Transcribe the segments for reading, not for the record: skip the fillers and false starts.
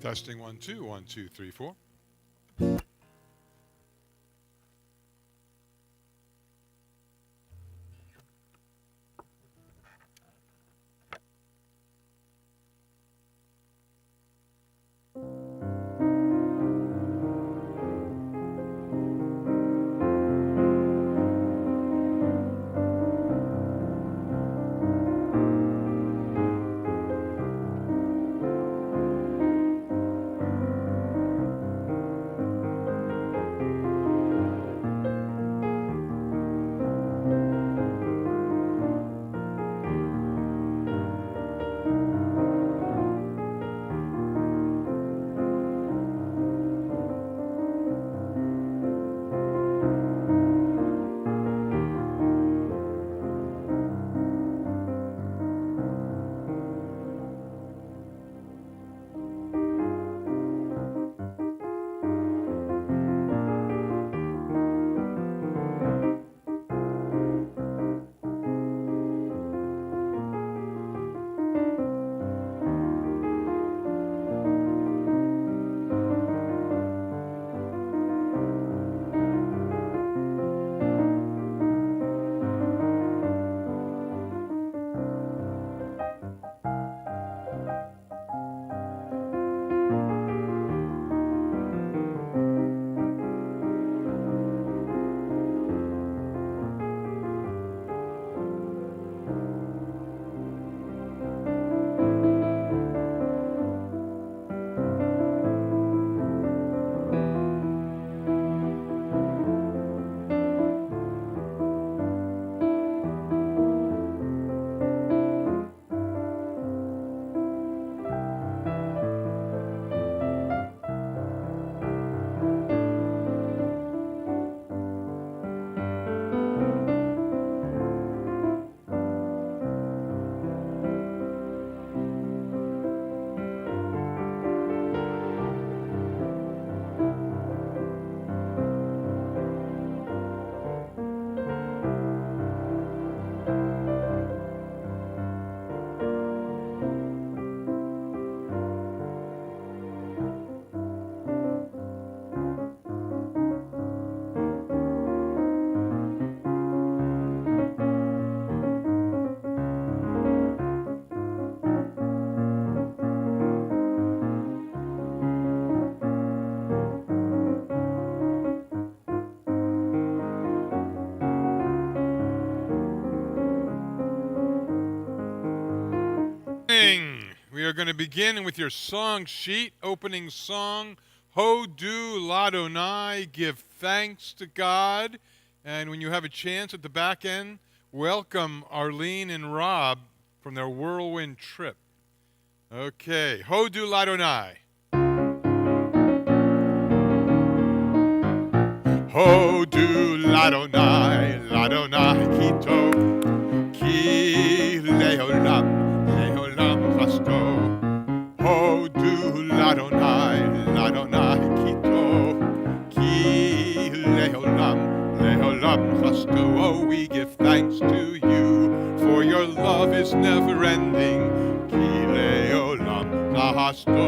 Testing 1 2 1 2 3 4. We are going to begin with your song sheet, opening song, Hodu Ladonai, give thanks to God. And when you have a chance at the back end, welcome Arlene and Rob from their whirlwind trip. Okay, Hodu Ladonai. Hodu Ladonai, Ladonai Kito, Ki Leolam. Hodu Ladonai, Ladonai Kito, Ki Leolam, Leolam Chasto. Oh, we give thanks to you, for your love is never ending. Ki Leolam Chasto.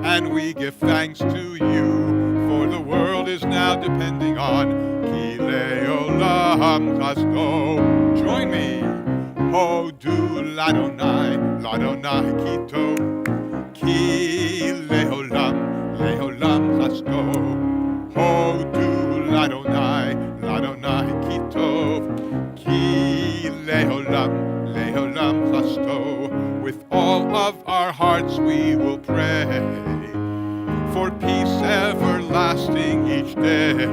And we give thanks to you, for the world is now depending on Ki Leolam Chasto. Join me. Hodu Ladonai, Ladonai Kito, Ki Leolam, Leolam Chasto. Hodu Ladonai, Ladonai Kito, Ki Leolam, Leolam Chasto. With all of our hearts we will pray for peace everlasting each day,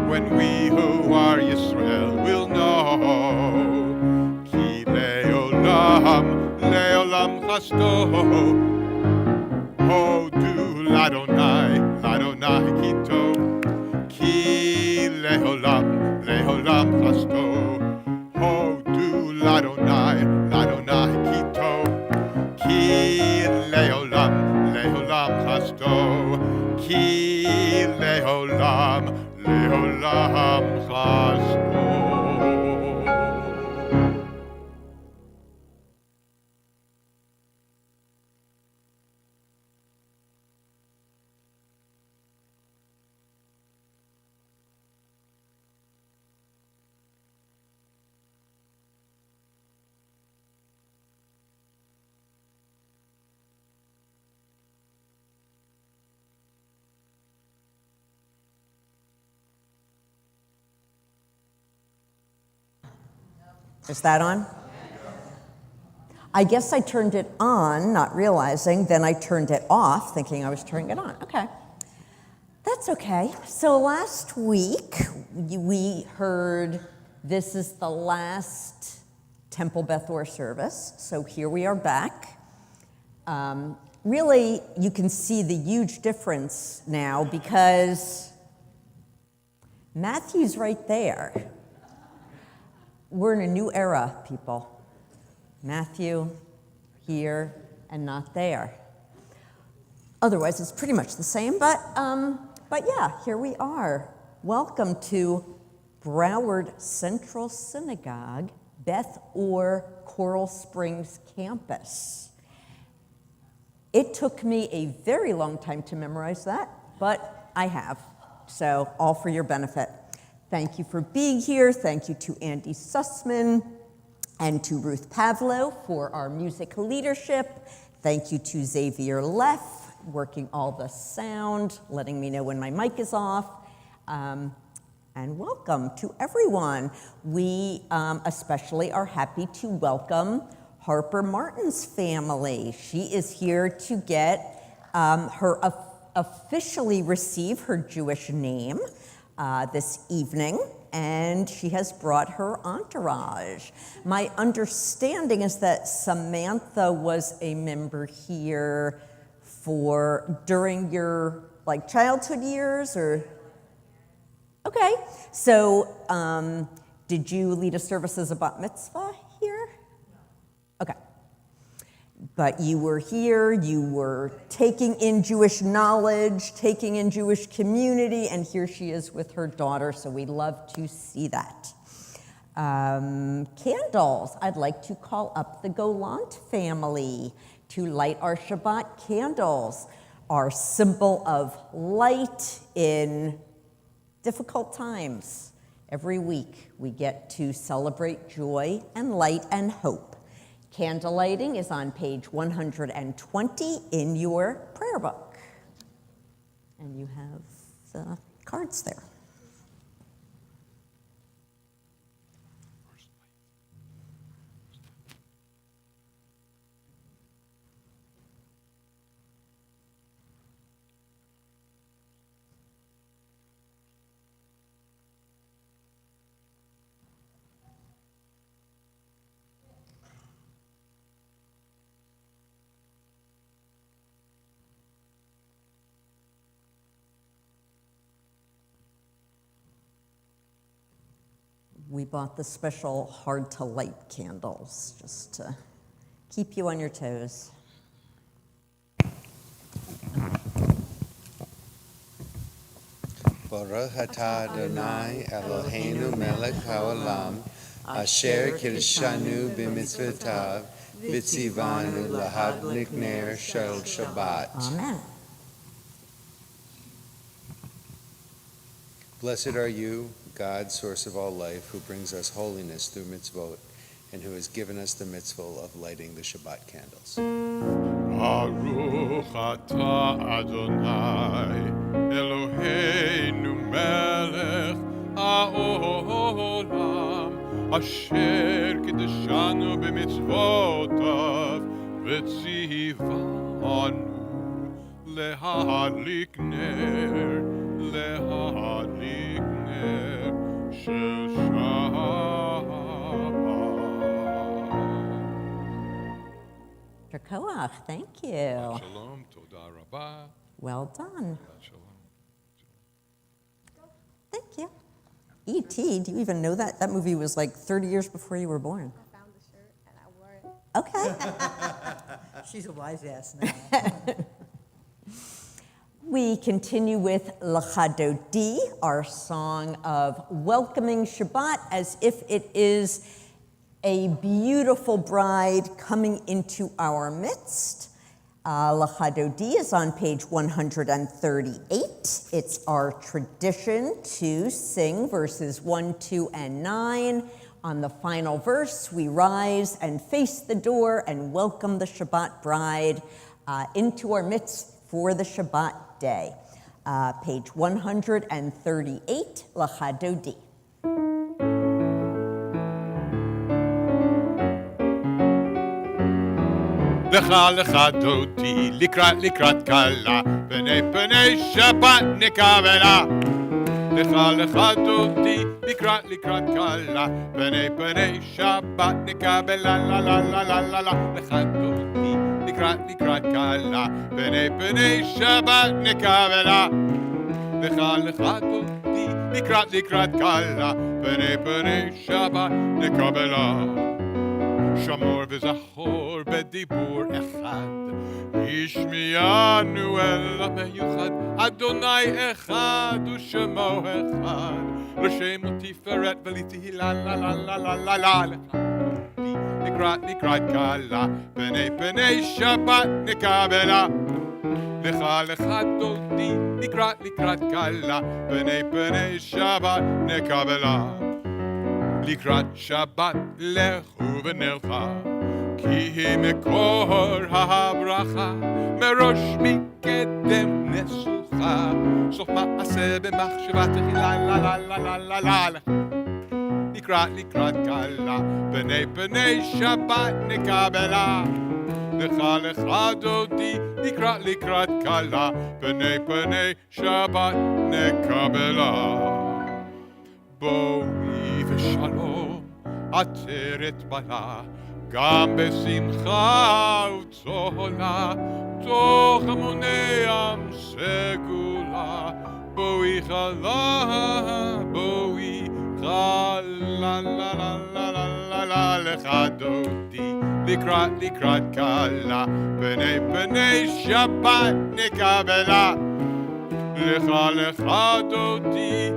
when we who are Yisrael will know Leolam Chasto. Hodu Ladonai, Ladonai Kito, Ki Leolam, Leolam Chasto. Hodu Ladonai, Ladonai Kito, Ki Leolam, Leolam Chasto. Ki Leolam, Leolam Chasto. Is that on? I guess I turned it on, not realizing, then I turned it off, thinking I was turning it on. Okay. That's okay. So last week, we heard this is the last Temple Beth Orr service. So here we are back. Really, you can see the huge difference now because Matthew's right there. We're in a new era, people. Matthew, here, and not there. Otherwise, it's pretty much the same, but yeah, here we are. Welcome to Broward Central Synagogue, Beth Orr, Coral Springs campus. It took me a very long time to memorize that, but I have, so all for your benefit. Thank you for being here. Thank you to Andy Sussman and to Ruth Pavlo for our music leadership. Thank you to Xavier Leff, working all the sound, letting me know when my mic is off. And welcome to everyone. We especially are happy to welcome Harper Martin's family. She is here to get officially receive her Jewish name this evening, and she has brought her entourage. My understanding is that Samantha was a member here during your childhood years, or? Okay, so did you lead a service as a bat mitzvah here? Okay. But you were here, you were taking in Jewish knowledge, taking in Jewish community, and here she is with her daughter, so we love to see that. Candles, I'd like to call up the Golant family to light our Shabbat candles, our symbol of light in difficult times. Every week we get to celebrate joy and light and hope. Candle lighting is on page 120 in your prayer book. And you have the cards there. We bought the special hard-to-light candles just to keep you on your toes. Baruch atah Adonai Eloheinu melech haolam asher kiddushanu b'mitzvotav v'tzivanu lahadlik ner shel Shabbat. Amen. Blessed are you, God, source of all life, who brings us holiness through mitzvot, and who has given us the mitzvah of lighting the Shabbat candles. Baruch atah Adonai Eloheinu melech haolam asher kiddushanu b'mitzvotav v'tzivanu lehadlik ner shel Shabbat. Koach, thank you. Shalom, toda rabbah. Well done. Shalom. Thank you. E.T., do you even know that? That movie was like 30 years before you were born. I found the shirt and I wore it. Okay. She's a wise ass now. We continue with L'Chadodi, our song of welcoming Shabbat as if it is a beautiful bride coming into our midst. L'Chadodi is on page 138. It's our tradition to sing verses 1, 2, and 9. On the final verse, we rise and face the door and welcome the Shabbat bride into our midst for the Shabbat day. Page 138, L'Chadodi. לך דודי, לקראת קלה, פני שבת נקבלה. לך דודי, לקראת קלה, פני שבת נקבלה, לה לה לה לה לה לה. לך דודי, לקראת קלה, פני שבת נקבלה. לך דודי, לקראת קלה, פני שבת נקבלה. שמור וזכור בדיבור אחד, השמיענו אל המיוחד, אדוני אחד ושמו אחד, לשם תפארת ולתהילה, לה לה לה לה לה לה. לקראת קלה, פני שבת נקבלה. לך דודי, לקראת קלה, פני שבת נקבלה. לקראת שבת לכו ונלכה, כי היא מקור הברכה, מראש מקדם נסוכה, סוף מעשה במחשבה תחילה, לה לה לה לה לה לה. לקראת קלה, פני שבת נקבלה. לך דודי, לקראת קלה, פני שבת נקבלה. בואי ושלום, עצרת בלה, גם בשמחה וצהלה, תוך המוני ים סגולה. בואי חלה, בואי חלה, לה לה לה לה לה. לך דודי, לקראת קלה, פני שבת נקבלה. לך דודי,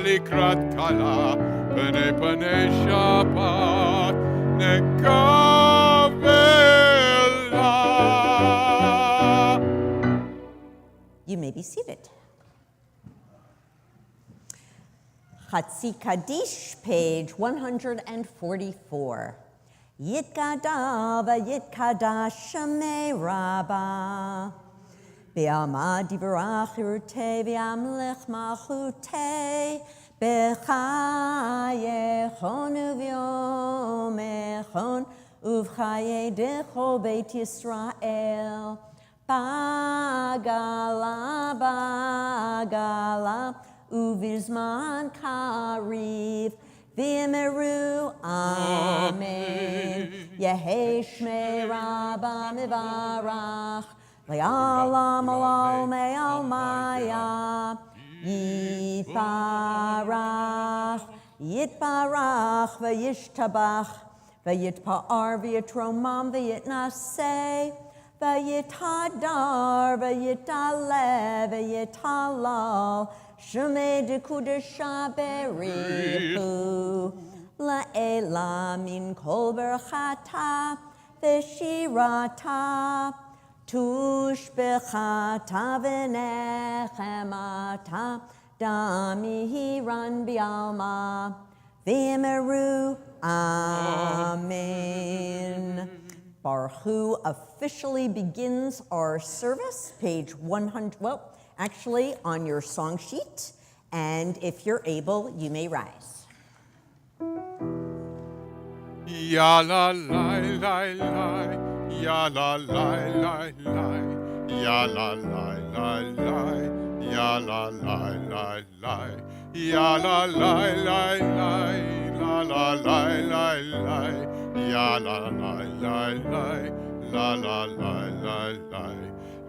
לקראת קלה, פני שבת נקבלה. You may be seated. Chatzi Kaddish, page 144. Yitkadav Yitkadash Shemei Rabbah. Be'alma divrach irutei ve'amlech malchutei b'chayechon u'v'yomechon uv'chayei dechol beit Yisrael bagala uvizman kariv v'yemeru amen Yehei Shmei Rabbah mivarach Le'alam olam me'almaya Yitbarach v'yishtabach v'yitpa'ar v'yitromam v'yitnaseh v'yithadar v'yitaleh v'yitalal Shemei dekudesha berichu La'ela min kol berchata v'shirata Tushbechata v'nechemata damihiran bialma v'yemeru amen. Baruch Hu officially begins our service, page 100, well, actually on your song sheet, and if you're able, you may rise. Ya la la la la, ya la la la la, ya la la la la, ya la la la la, ya la la la la, la la la la la, ya la la la la, la la la la la.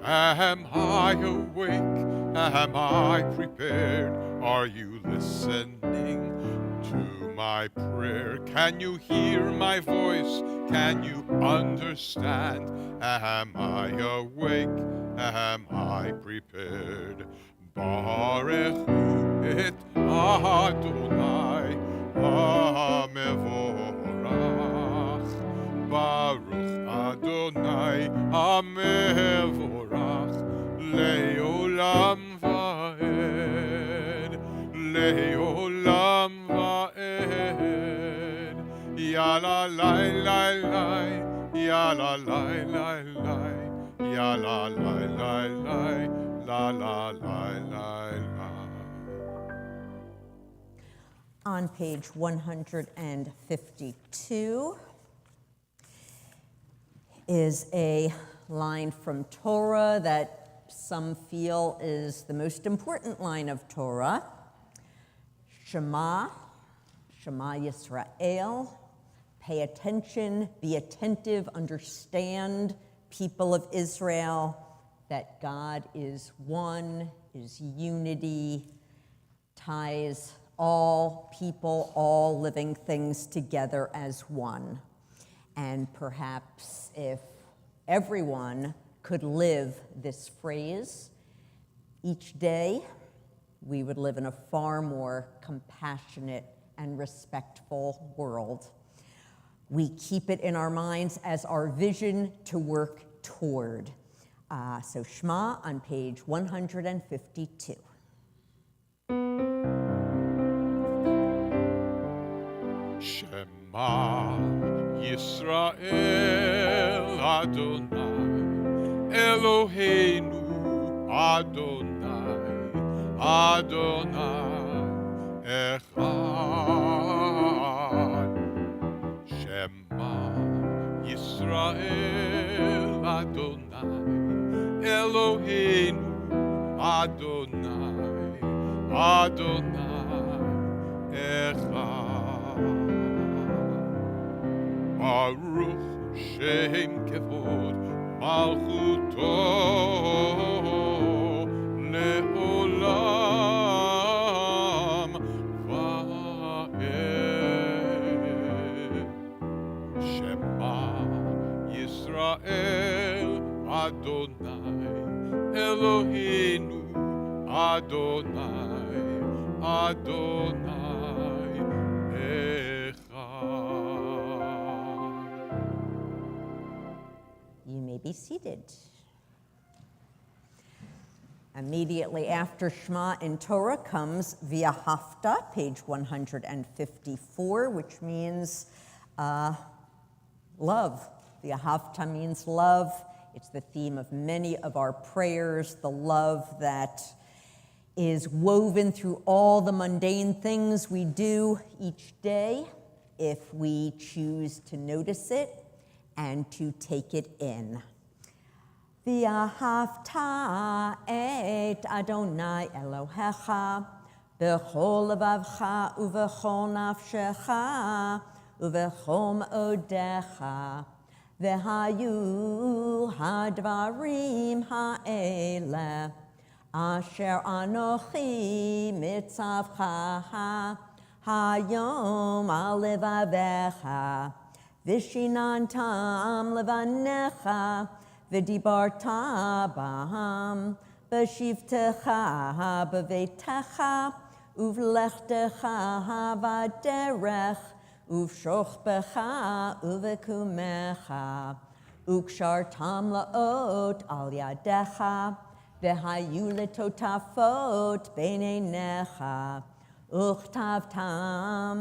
Am I awake? Am I prepared? Are you listening to my prayer? Can you hear my voice? Can you understand? Am I awake? Am I prepared? Baruch Hu et Adonai HaMevorach. Baruch Adonai HaMevorach Le'olam va'ed. Le'olam va'ed. Ya la la la la, ya la la la la, ya la la la la, la la la la la. On page 152, is a line from Torah that some feel is the most important line of Torah. Shema, Shema Yisrael, pay attention, be attentive, understand, people of Israel, that God is one, is unity, ties all people, all living things together as one. And perhaps if everyone could live this phrase each day, we would live in a far more compassionate and respectful world. We keep it in our minds as our vision to work toward. So Shema on page 152. Shema Yisrael Adonai Eloheinu Adonai Adonai Echad. Shema Yisrael Adonai Eloheinu Adonai Adonai Echad. Baruch Shem Kevod Malchuto Le'olam Va'ed. Shema Yisrael Adonai Eloheinu Adonai Adonai Echad. You may be seated. Immediately after Shema in Torah comes V'ahavta, page 154, which means love. V'ahavta means love. It's the theme of many of our prayers, the love that is woven through all the mundane things we do each day if we choose to notice it and to take it in. V'ahavta et Adonai Elohecha b'chol levavcha uv'chol nafshecha uv'chol me'odecha v'hayu hadvarim ha'eleh asher anochi mitzavcha hayom al levavecha v'shinantam levanecha v'dibarta baham b'shivtecha b'veitecha uv'lechtecha v'derech uv'shochbecha uv'kumecha ukshartam la'ot al yadecha v'hayu letotafot b'neinecha uchtavtam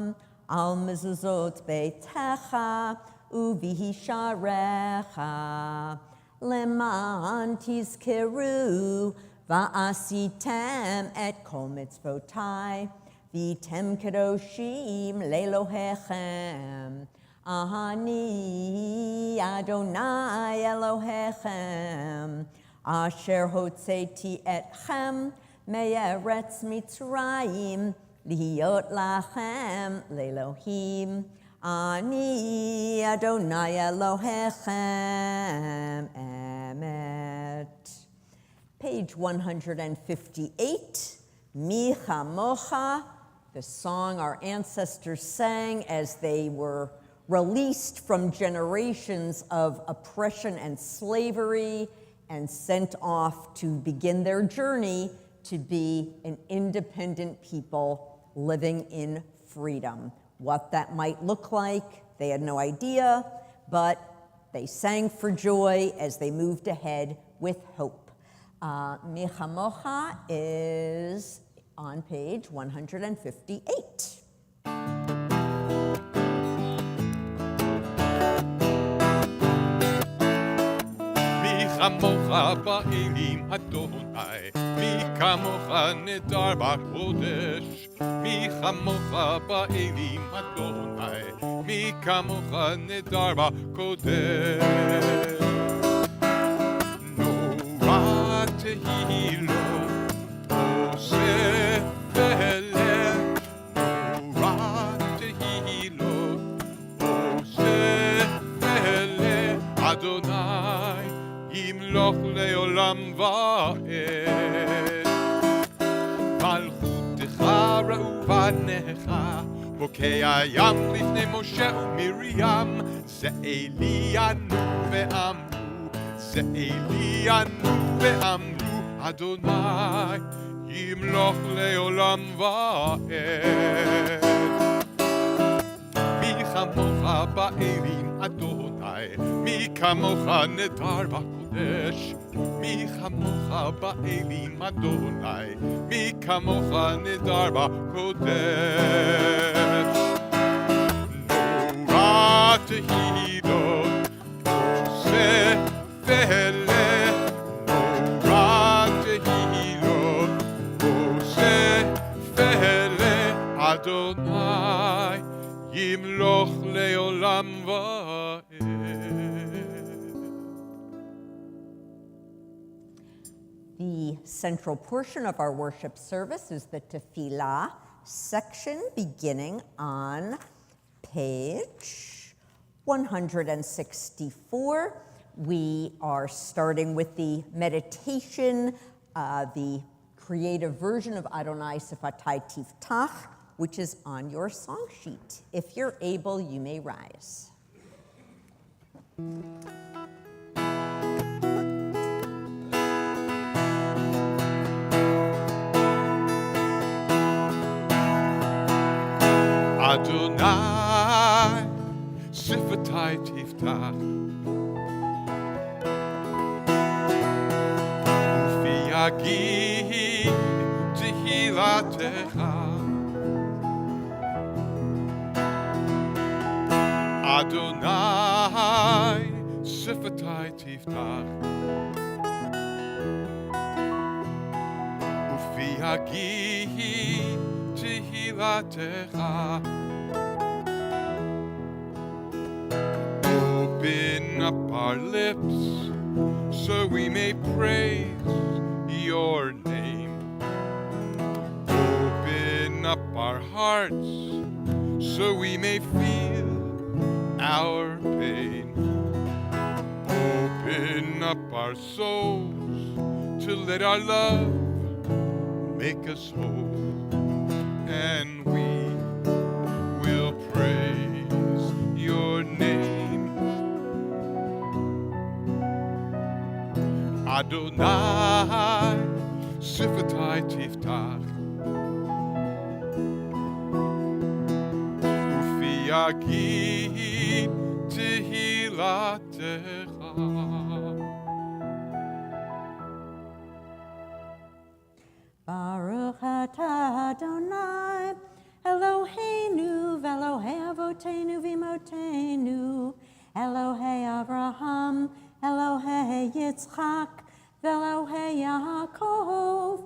al mezuzot beitecha uvihisharecha leman tizkeru va'asitem et kol mitzvotai v'tem kedoshim lelohechem ahani Adonai Elohechem asher hotzeti etchem me'eretz Mitzrayim Lihiyot lachem le'Elohim ani Adonai Elohechem emet. Page 158, Mi Chamocha, the song our ancestors sang as they were released from generations of oppression and slavery and sent off to begin their journey to be an independent people living in freedom. What that might look like, they had no idea, but they sang for joy as they moved ahead with hope. Mi Chamocha is on page 158. Mi Chamocha ba'elim Adonai Adonai. Mi kamocha nedar b'kodesh. Mi kamocha ba'elim Adonai. Mi kamocha nedar b'kodesh. Nora tehilo oseh ve'eleh. Nora tehilo oseh ve'eleh. Adonai yimloch le'olam va'ed. מלכותך ראו בניך, בוקע ים לפני משה ומרים, זה אלי ענו ואמרו, זה אלי ענו ואמרו, אדוני ימלוך לעולם ועד. מי כמוך באלים אדוני, מי כמוך נדר בקודש, מי כמוך באלים אדוני, מי כמוך נדר בקודש. נורא תהילות עושה ואלה, נורא תהילות עושה ואלה, אדוני ימלוך לעולם ועד. The central portion of our worship service is the Tefillah section beginning on page 164. We are starting with the meditation, the creative version of Adonai Sifatai Tiftach, which is on your song sheet. If you're able, you may rise. Adonai Sifatai Tiftach Ufi Yagid Tehilatecha Adonai Sifatai Tiftach Ufi Yagid Tehilatecha. Open up our lips so we may praise your name. Open up our hearts so we may feel our pain. Open up our souls to let our love make us whole. And we will praise your name. Adonai Sifatai Tiftach Ufi Yagid Tehilatecha. Baruch atah Adonai, Eloheinu v'Elohei Avotenu v'Imotenu, Elohei Avraham, Elohei Yitzchak, v'Elohei Yaakov,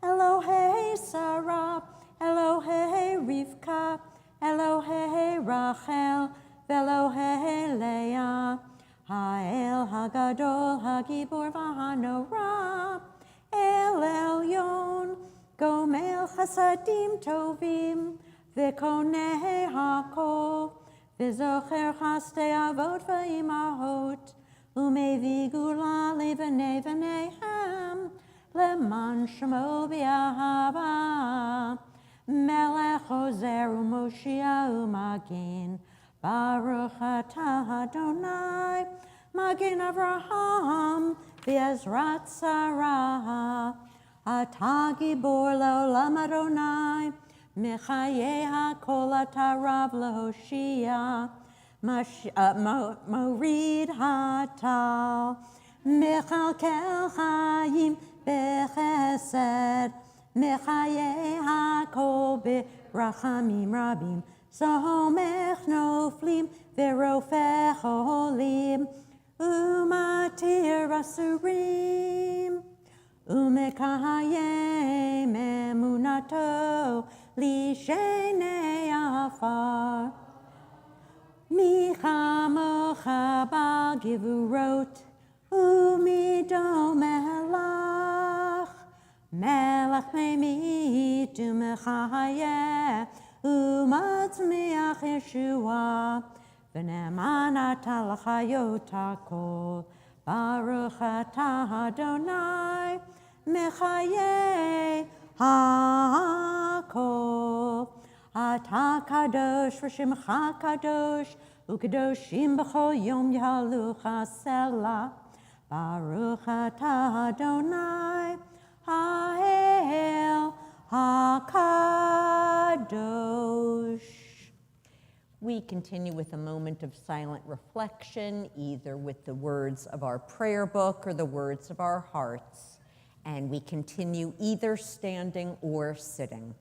Elohei Sarah, Elohei Rivka, Elohei Rachel, v'Elohei Leah, Ha'el Hagadol, Hagibor v'Hanorah, El Elyon, Gomel Chasadim Tovim, V'Konei Hakol, V'Zocher Chastei Avot V'Imahot, Umevi Gula Le'Vnei V'Neihem, Leman Shemo B'Ahava, Melech Ozer U'Moshia U'Magin, Baruch atah Adonai, Magin Avraham, V'Ezrat Sarah, Atah Gibor Le'olam Adonai, Mechayeh HaKol Atah Rav Lehoshia, Morid Hatal, Mechalkel Chaim Bechesed, Mechayeh HaKol B'Rachamim Rabim, Somech Noflim V'Rofech Olim, Umatir Asurim, Umekayem emunato lishene afar. Michamocha bal givurot umido melach. Melach meimit umechayeh umatzmiach Yeshua. V'ne'emanat l'chayot hakol. Baruch atah Adonai mechayeh hakol. Atah kadosh v'shemcha kadosh u'kadoshim b'chol yom yahalucha selah. Baruch atah Adonai ha'el hakadosh. We continue with a moment of silent reflection, either with the words of our prayer book or the words of our hearts. And we continue either standing or sitting.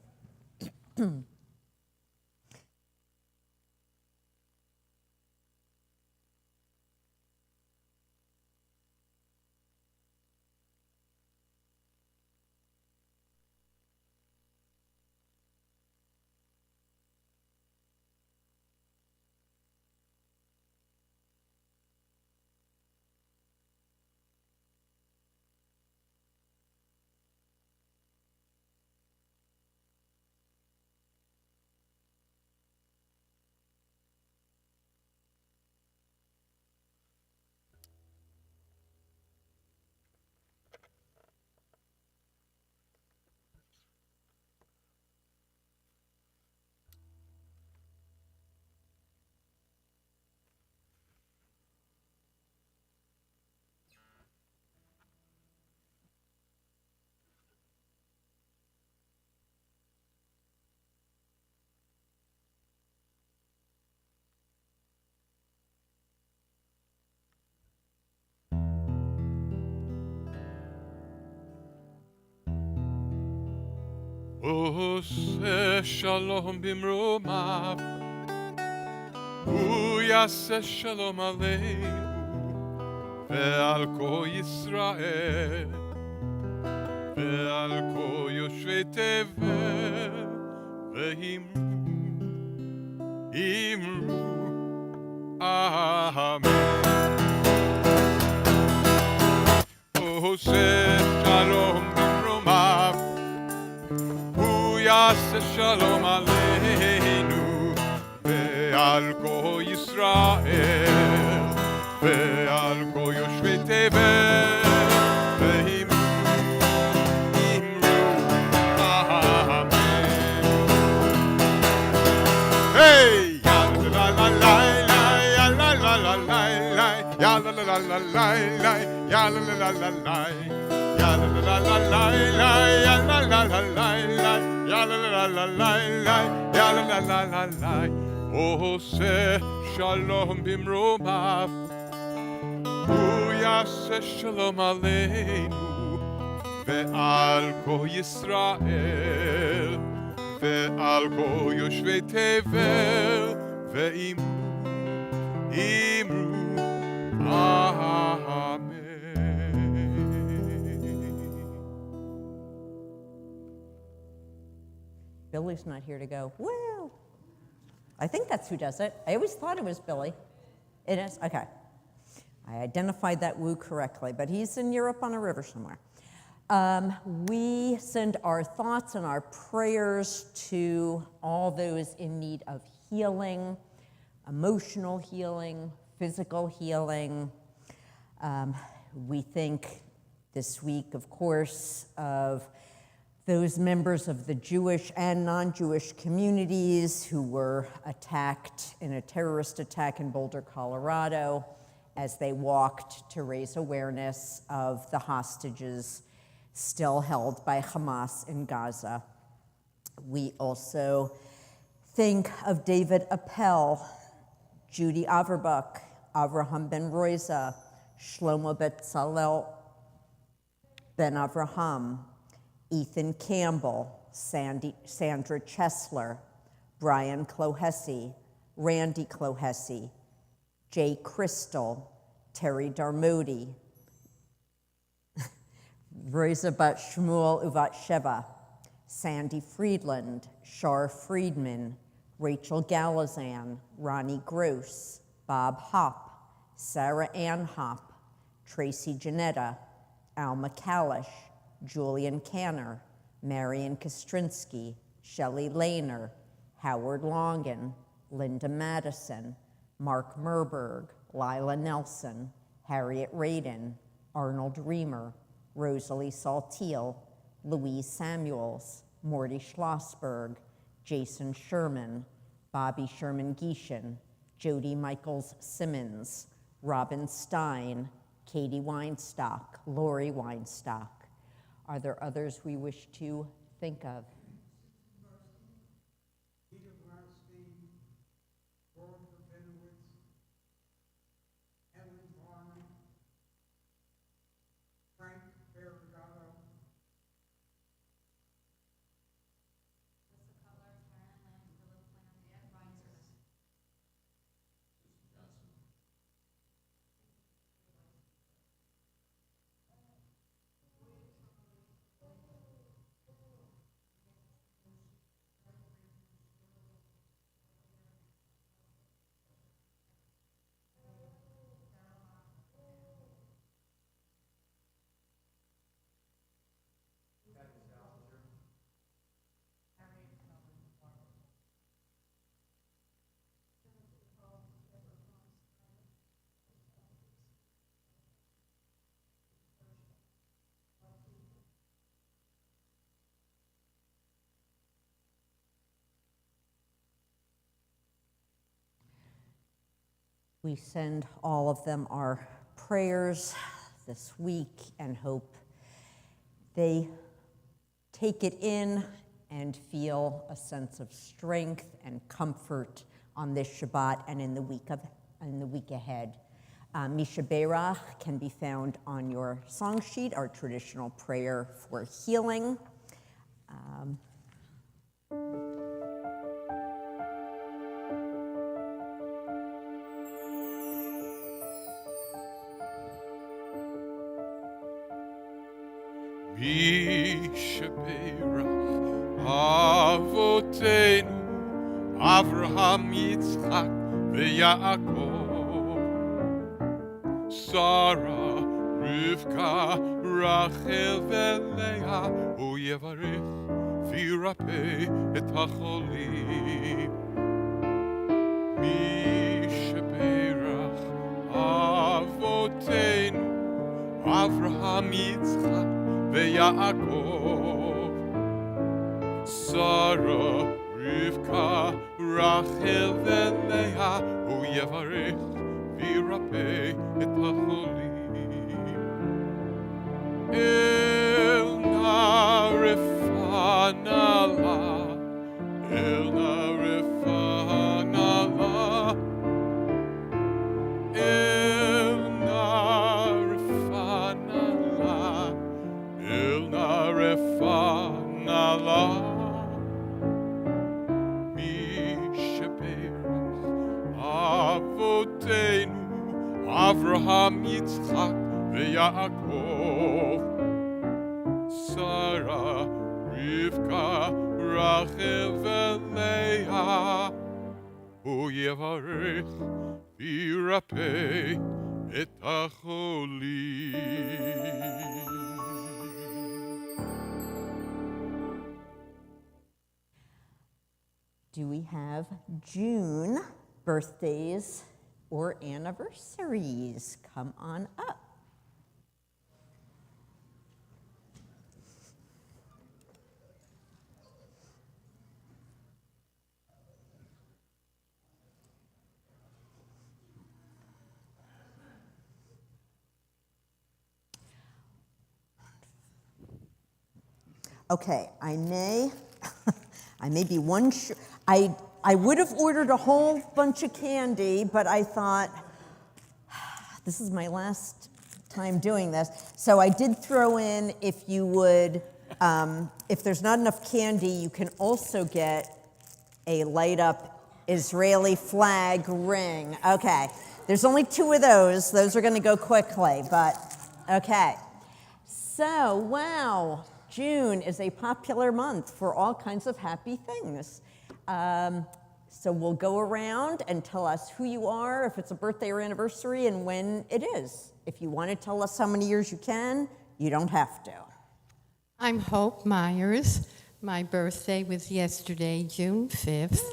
עושה שלום במרומיו, הוא יעשה שלום עלינו ועל כל ישראל ועל כל יושבי תבל, ואמרו אמן. עושה שלום במרומיו, יעשה שלום עלינו ועל כל ישראל ועל כל יושבי תבל, ואמרו אמן. היי! יאללה לה לה לה, יאללה לה לה לה, יאללה לה לה לה, יאללה לה לה לה, yalla la la la la, yalla la la la la, yalla la la la la, yalla la la la la. עושה שלום במרומיו, הוא יעשה שלום עלינו ועל כל ישראל ועל כל יושבי תבל, ואמרו אמן. Billy's not here to go, woo. I think that's who does it. I always thought it was Billy. It is? Okay. I identified that woo correctly, but he's in Europe on a river somewhere. We send our thoughts and our prayers to all those in need of healing, emotional healing, physical healing. We think this week, of course, of those members of the Jewish and non-Jewish communities who were attacked in a terrorist attack in Boulder, Colorado, as they walked to raise awareness of the hostages still held by Hamas in Gaza. We also think of David Appel, Judy Averbach, Avraham ben Roiza, Shlomo Betzalel ben Avraham, Ethan Campbell, Sandra Chesler, Brian Clohessy, Randy Clohessy, Jay Crystal, Terry Darmody, Rosa Bat Shmuel Uvat Sheva, Sandy Friedland, Shar Friedman, Rachel Galazan, Ronnie Gross, Bob Hopp, Sarah Ann Hopp, Tracy Janetta, Alma Kalish, Julian Canner, Marion Kostrinsky, Shelley Lehner, Howard Longan, Linda Madison, Mark Merberg, Lila Nelson, Harriet Radin, Arnold Reamer, Rosalie Saltiel, Louise Samuels, Morty Schlossberg, Jason Sherman, Bobby Sherman-Gieshin, Jody Michaels Simmons, Robin Stein, Katie Weinstock, Lori Weinstock. Are there others we wish to think of? Peter Bronstein, Paul Rabinowitz, Ellen Varnum, Frank Ferragato, We send all of them our prayers this week and hope they take it in and feel a sense of strength and comfort on this Shabbat and in the week ahead. Misha Berach can be found on your song sheet, our traditional prayer for healing. Mishaberach Avotenu Avraham Yitzchak veYaakov Sarah Rivka Rachel veLeah Hu yevarech v'yirapeh et hacholim Mishaberach Avotenu Avraham Yitzchak veYaakov Sarah Rivka Rachel veLeah Hu yevarech v'yirapeh et hacholim El Narefanala El Narefanala El Narefanala El Narefanala Mishaberach Avotenu Avraham Yitzchak veYaakov Sarah Rivka Rachel veLeah Hu yevarech v'yirapeh et hacholim. Do we have June birthdays or anniversaries? Come on up. Okay, I may be one short. I would have ordered a whole bunch of candy, but I thought, this is my last time doing this. So I did throw in, if you would, if there's not enough candy, you can also get a light up Israeli flag ring. Okay, there's only 2 of those. Those are going to go quickly, but okay. So, wow, June is a popular month for all kinds of happy things. So we'll go around and tell us who you are, if it's a birthday or anniversary, and when it is. If you want to tell us how many years you can, you don't have to. I'm Hope Myers. My birthday was yesterday, June 5th,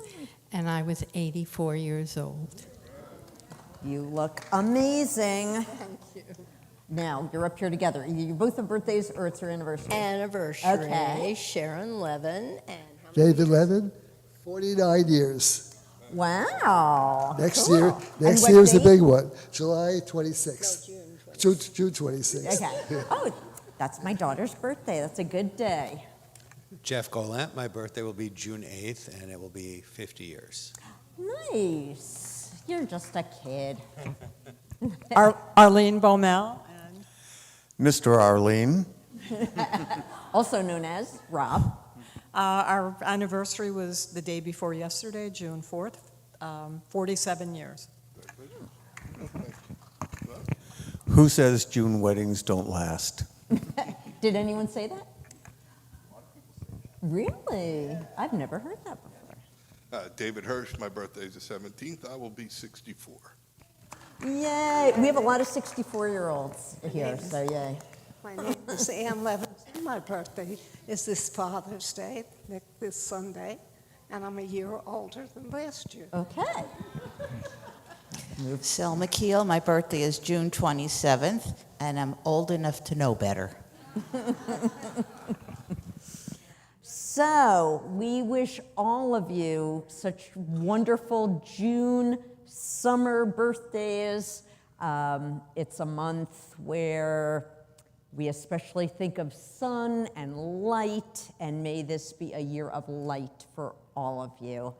and I was 84 years old. You look amazing. Thank you. Now, you're up here together. You both have birthdays or it's your anniversary? Anniversary. Okay. Sharon Levin and how many David years? Levin, 49 years. Wow. Next cool. year, And next what year's the date? big one, July 26th. No, June 26th. June 26th. Okay. Oh, that's my daughter's birthday. That's a good day. Jeff Golant, my birthday will be June 8th, and it will be 50 years. Nice. You're just a kid. Arlene Baumel. Mr. Arlene. Also known as Rob. Our anniversary was the day before yesterday, June 4th, 47 years. Who says June weddings don't last? Did anyone say that? Really? I've never heard that before. David Hirsch, my birthday is the 17th. I will be 64. Yay. We have a lot of 64-year-olds here, so yay. My name is Ann Levinson. My birthday is this Father's Day, this Sunday, and I'm a year older than last year. Okay. Selma Keel, my birthday is June 27th, and I'm old enough to know better. So, we wish all of you such wonderful June summer birthdays. It's a month where we especially think of sun and light, and may this be a year of light for all of you,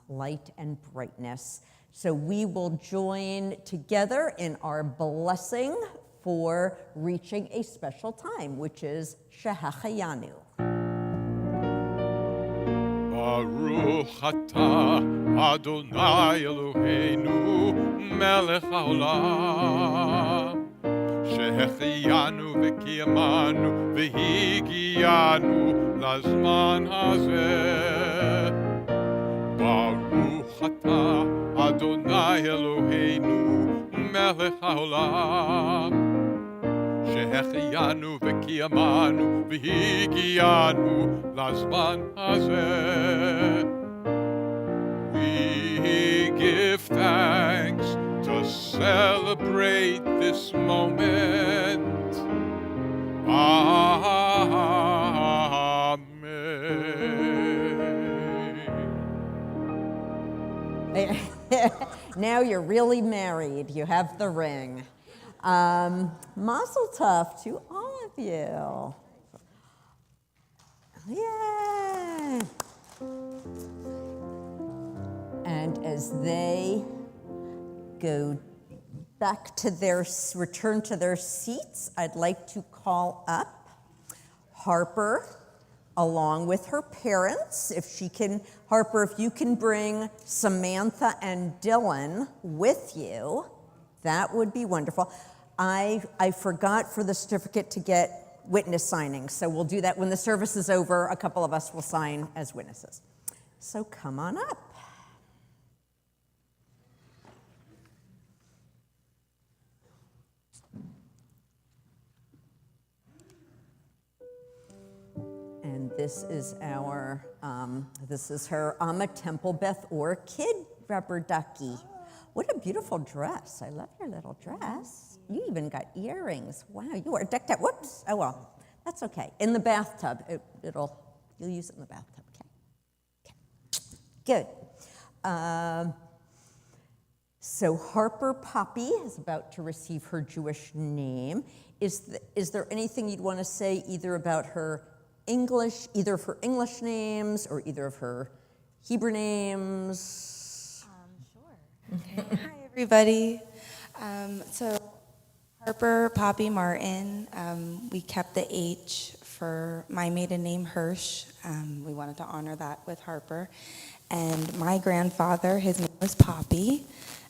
light and brightness. So we will join together in our blessing for reaching a special time, which is Shehecheyanu. Baruch atah Adonai Eloheinu melech haolam שהחיינו וקיימנו והגיענו לזמן הזה. ברוך אתה אדוני אלוהינו מלך העולם שהחיינו וקיימנו והגיענו לזמן הזה. We give thanks to celebrate this moment. Amen. Now you're really married. You have the ring. Mazel tov to all of you. Yay! And as they go back to return to their seats, I'd like to call up Harper along with her parents. If she can, Harper, if you can bring Samantha and Dylan with you, that would be wonderful. I forgot for the certificate to get witness signings, so we'll do that when the service is over. A couple of us will sign as witnesses. So come on up. And this is her Temple Beth Orr kid rubber ducky. What a beautiful dress. I love your little dress. You even got earrings. Wow, you are decked out. Whoops. Oh, well, that's okay. In the bathtub. You'll use it in the bathtub. Okay. Good. So Harper Poppy is about to receive her Jewish name. Is there anything you'd want to say either about her English, either of her English names or either of her Hebrew names? Sure. Okay. Hi, everybody. So Harper Poppy Martin, we kept the H for my maiden name, Hirsch. We wanted to honor that with Harper. And my grandfather, his name was Poppy.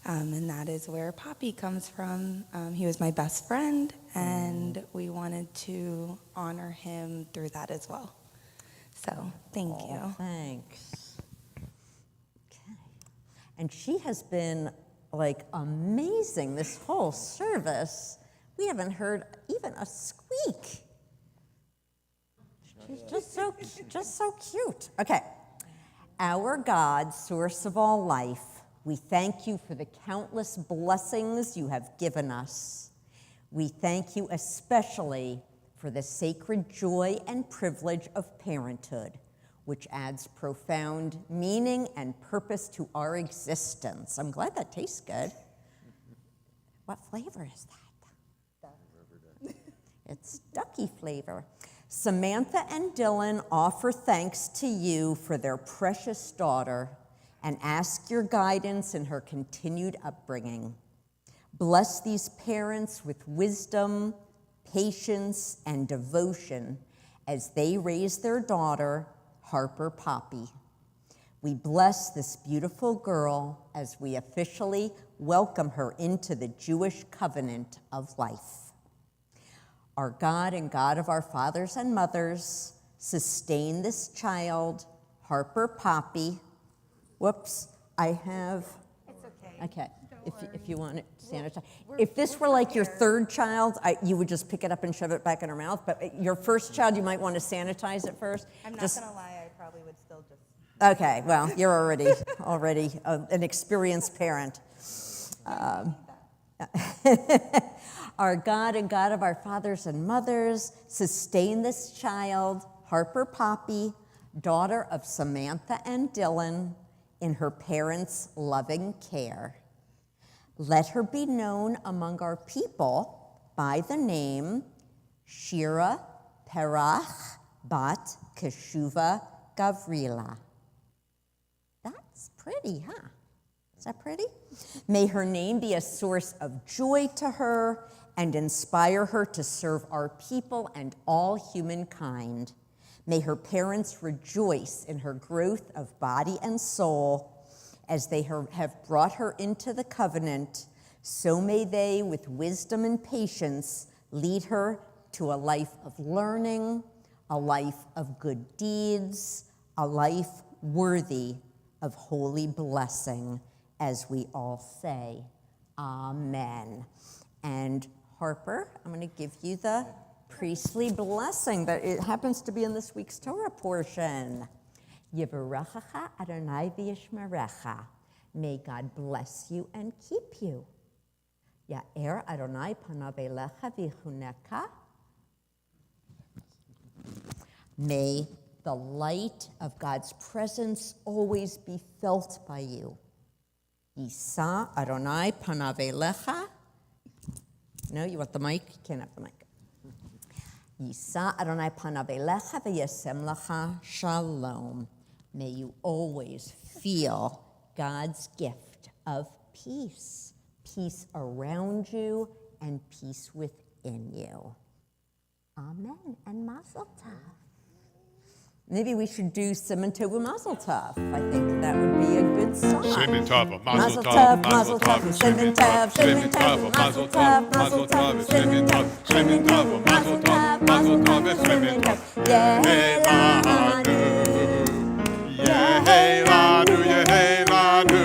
and that is where Poppy comes from. He was my best friend, and we wanted to honor him through that as well. So, thank you. Thanks. Okay. And she has been like amazing this whole service. We haven't heard even a squeak. She's just so cute. Okay. Our God, source of all life, we thank you for the countless blessings you have given us. We thank you especially for the sacred joy and privilege of parenthood, which adds profound meaning and purpose to our existence. I'm glad that tastes good. What flavor is that? It's ducky flavor. Samantha and Dylan offer thanks to you for their precious daughter and ask your guidance in her continued upbringing. Bless these parents with wisdom, patience, and devotion as they raise their daughter, Harper Poppy. We bless this beautiful girl as we officially welcome her into the Jewish covenant of life. Our God and God of our fathers and mothers, sustain this child, Harper Poppy. Whoops, I have. It's okay. Okay, if you want it sanitized. If this were like your third child, you would just pick it up and shove it back in her mouth. But your first child, you might want to sanitize it first. I'm not Just- going to lie, I probably would still just... Okay, well, you're already an experienced parent. Our God and God of our fathers and mothers, sustain this child, Harper Poppy, daughter of Samantha and Dylan, in her parents' loving care. Let her be known among our people by the name Shira Perach Bat Keshuva Gavrila. That's pretty, huh? Is that pretty? May her name be a source of joy to her and inspire her to serve our people and all humankind. May her parents rejoice in her growth of body and soul as they have brought her into the covenant. So may they, with wisdom and patience, lead her to a life of learning, a life of good deeds, a life worthy of holy blessing, as we all say, Amen. And Harper, I'm going to give you the priestly blessing that it happens to be in this week's Torah portion. Yivarechecha Adonai v'yishmerecha. May God bless you and keep you. Ya'er Adonai panav elecha v'chuneka. May the light of God's presence always be felt by you. Yisa Adonai panav elecha. No, you want the mic? You can't have the mic. Yisa Adonai panav elecha v'yasem lecha shalom. May you always feel God's gift of peace. Peace around you and peace within you. Amen and Mazel Tov. Maybe we should do Siman Tov Mazel Tov. I think that would be a good song. Siman Tov, Mazel Tov, Mazel Tov, Siman Tov, Siman Tov, Mazel Tov, Mazel Tov, Siman Tov, Siman Tov, Mazel Tov, Mazel Tov, Siman Tov. Yehei lanu, Yehei lanu,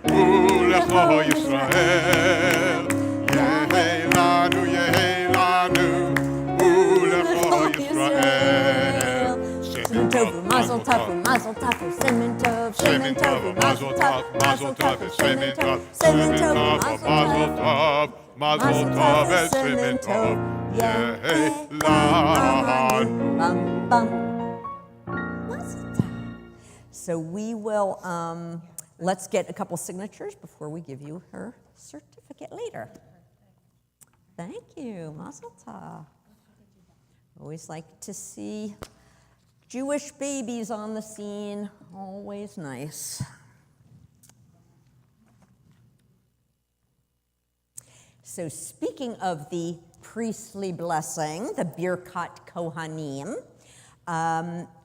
ulecho Yisrael. Yehei lanu, ulecho Yisrael. Siman Tov, Mazel Tov, Mazel Tov, Siman Tov, Siman Tov, Mazel Tov, Mazel Tov, Siman Tov, Siman Tov, Mazel Tov, Mazel Tov, Siman Tov, Yehei lanu. Bum, bum. Mazel Tov. So we will, let's get a couple signatures before we give you her certificate later. Thank you, Mazel Tov. Always like to see Jewish babies on the scene, always nice. So speaking of the priestly blessing, the Birkat Kohanim,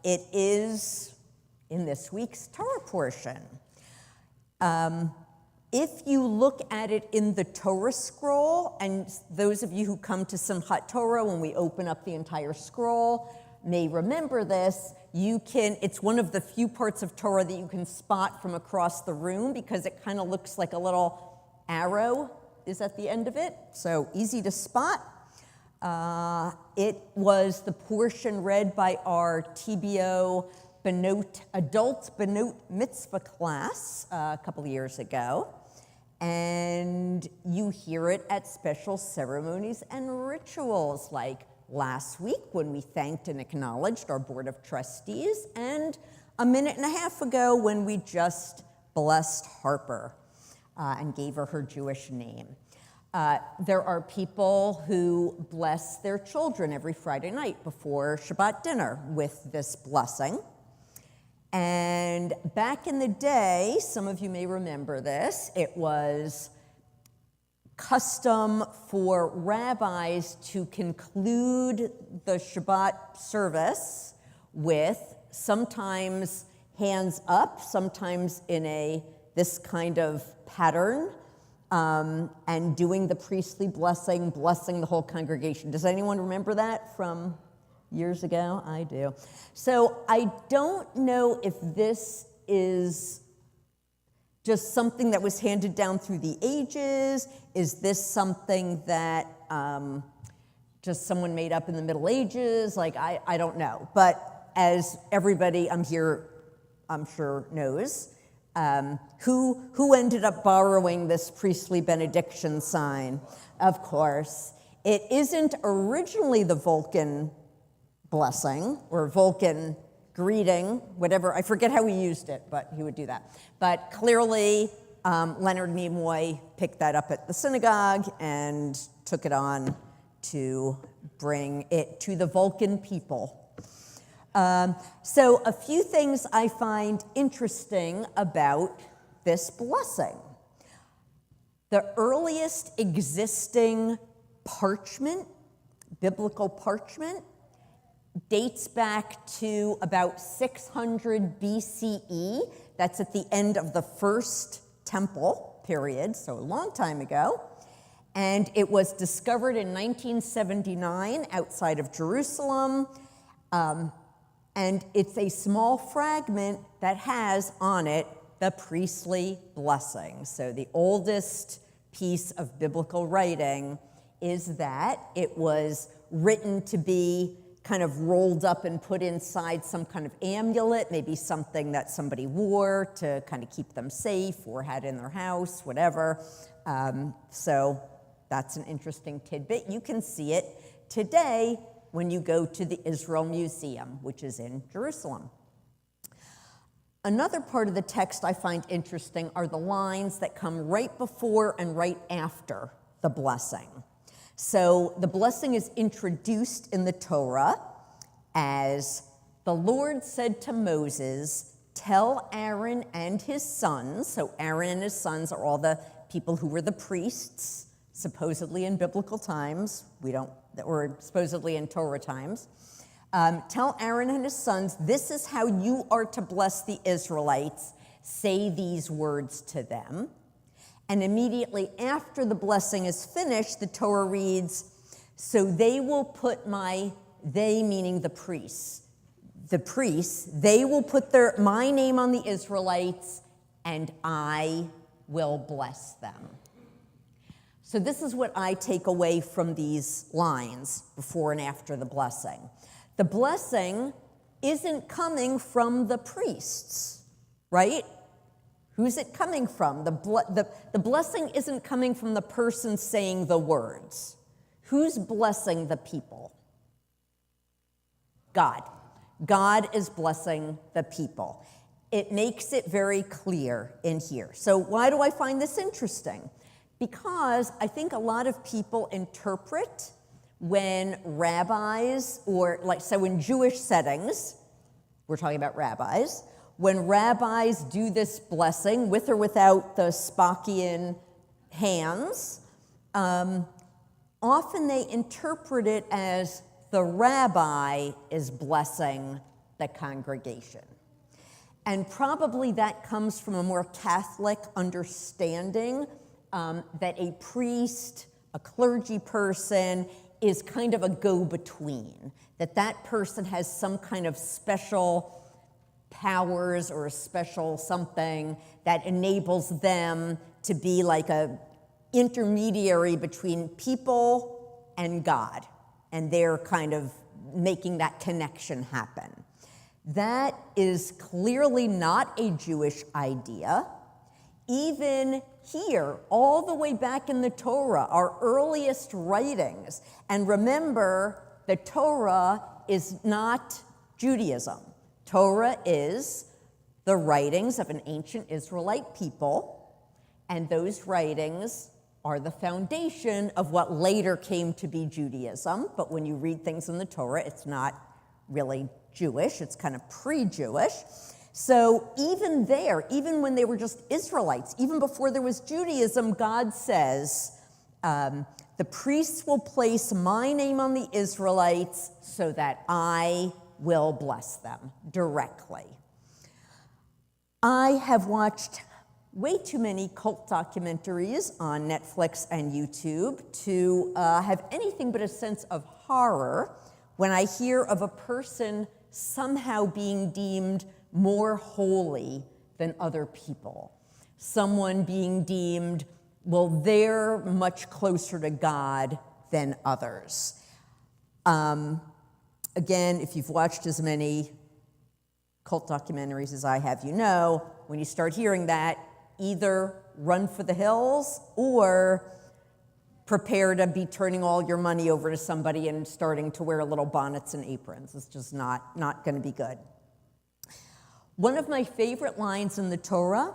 it is in this week's Torah portion. If you look at it in the Torah scroll, and those of you who come to Simchat Torah when we open up the entire scroll may remember this, it's one of the few parts of Torah that you can spot from across the room because it kind of looks like a little arrow is at the end of it, so easy to spot. It was the portion read by our TBO adult Benot Mitzvah class a couple of years ago. And you hear it at special ceremonies and rituals, like last week when we thanked and acknowledged our Board of Trustees, and a minute and a half ago when we just blessed Harper and gave her Jewish name. There are people who bless their children every Friday night before Shabbat dinner with this blessing. And back in the day, some of you may remember this, it was custom for rabbis to conclude the Shabbat service with sometimes hands up, sometimes in this kind of pattern, and doing the priestly blessing, blessing the whole congregation. Does anyone remember that from years ago? I do. So I don't know if this is just something that was handed down through the ages. Is this something that just someone made up in the Middle Ages? Like, I don't know. But as everybody I'm sure knows, who ended up borrowing this priestly benediction sign? Of course. It isn't originally the Vulcan blessing or Vulcan greeting, whatever. I forget how he used it, but he would do that. But clearly, Leonard Nimoy picked that up at the synagogue and took it on to bring it to the Vulcan people. So a few things I find interesting about this blessing. The earliest existing parchment, biblical parchment, dates back to about 600 BCE. That's at the end of the first temple period, so a long time ago. And it was discovered in 1979 outside of Jerusalem. And it's a small fragment that has on it the priestly blessing. So the oldest piece of biblical writing is that it was written to be kind of rolled up and put inside some kind of amulet, maybe something that somebody wore to kind of keep them safe or had in their house, whatever. So that's an interesting tidbit. You can see it today when you go to the Israel Museum, which is in Jerusalem. Another part of the text I find interesting are the lines that come right before and right after the blessing. So the blessing is introduced in the Torah as the Lord said to Moses, tell Aaron and his sons, so Aaron and his sons are all the people who were the priests, supposedly in biblical times, or supposedly in Torah times. Tell Aaron and his sons, this is how you are to bless the Israelites. Say these words to them. And immediately after the blessing is finished, the Torah reads, so they will put they meaning the priests, they will put my name on the Israelites, and I will bless them. So this is what I take away from these lines before and after the blessing. The blessing isn't coming from the priests, right? Who's it coming from? The blessing isn't coming from the person saying the words. Who's blessing the people? God. God is blessing the people. It makes it very clear in here. So why do I find this interesting? Because I think a lot of people interpret when rabbis, so in Jewish settings, we're talking about rabbis, when rabbis do this blessing, with or without the Spockian hands, often they interpret it as the rabbi is blessing the congregation. And probably that comes from a more Catholic understanding that a priest, a clergy person, is kind of a go-between, that person has some kind of special powers or a special something that enables them to be like a intermediary between people and God, and they're kind of making that connection happen. That is clearly not a Jewish idea. Even here, all the way back in the Torah, our earliest writings, and remember, the Torah is not Judaism. Torah is the writings of an ancient Israelite people, and those writings are the foundation of what later came to be Judaism. But when you read things in the Torah, it's not really Jewish, it's kind of pre-Jewish. So even there, even when they were just Israelites, even before there was Judaism, God says, the priests will place my name on the Israelites so that I will bless them directly. I have watched way too many cult documentaries on Netflix and YouTube to have anything but a sense of horror when I hear of a person somehow being deemed more holy than other people. Someone being deemed, well, they're much closer to God than others. Again, if you've watched as many cult documentaries as I have, you know, when you start hearing that, either run for the hills or prepare to be turning all your money over to somebody and starting to wear little bonnets and aprons. It's just not going to be good. One of my favorite lines in the Torah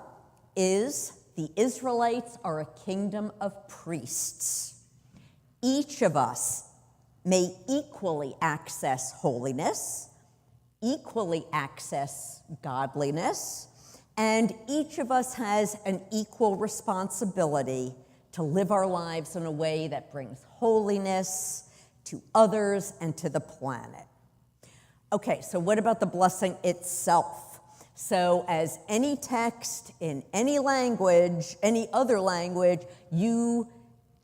is, the Israelites are a kingdom of priests. Each of us may equally access holiness, equally access godliness, and each of us has an equal responsibility to live our lives in a way that brings holiness to others and to the planet. Okay, so what about the blessing itself? So as any text in any language, any other language, you